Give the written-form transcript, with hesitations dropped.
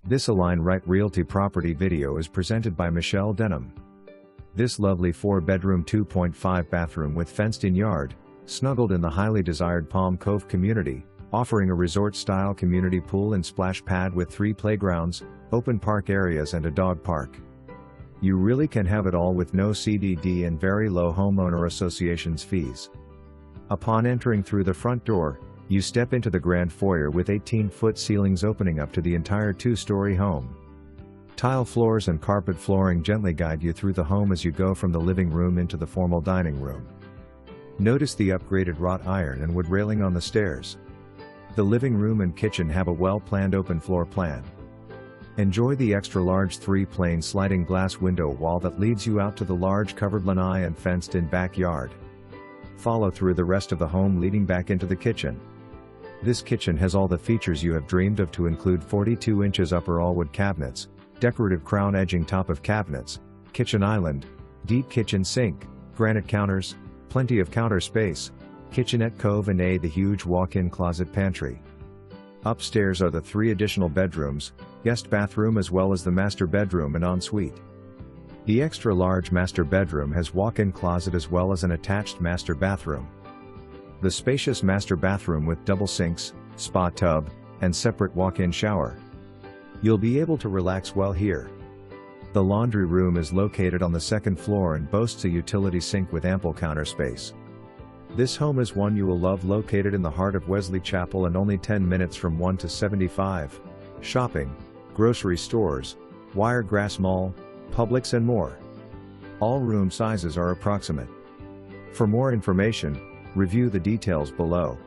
This Align Right Realty property video is presented by Michelle Denham. This lovely 4-bedroom 2.5 bathroom with fenced-in yard, snuggled in the highly desired Palm Cove community, offering a resort-style community pool and splash pad with 3 playgrounds, open park areas and a dog park. You really can have it all with no CDD and very low homeowner association's fees. Upon entering through the front door, you step into the grand foyer with 18-foot ceilings opening up to the entire 2-story home. Tile floors and carpet flooring gently guide you through the home as you go from the living room into the formal dining room. Notice the upgraded wrought iron and wood railing on the stairs. The living room and kitchen have a well-planned open floor plan. Enjoy the extra-large 3-pane sliding glass window wall that leads you out to the large covered lanai and fenced-in backyard. Follow through the rest of the home leading back into the kitchen. This kitchen has all the features you have dreamed of, to include 42 inches upper all-wood cabinets, decorative crown edging top of cabinets, kitchen island, deep kitchen sink, granite counters, plenty of counter space, kitchenette cove and the huge walk-in closet pantry. Upstairs are the 3 additional bedrooms, guest bathroom as well as the master bedroom and ensuite. The extra-large master bedroom has walk-in closet as well as an attached master bathroom. The spacious master bathroom with double sinks, spa tub, and separate walk-in shower. You'll be able to relax well here. The laundry room is located on the 2nd floor and boasts a utility sink with ample counter space. This home is one you will love, located in the heart of Wesley Chapel and only 10 minutes from 1 to 75. Shopping, grocery stores, Wiregrass Mall, Publix and more. All room sizes are approximate. For more information, review the details below.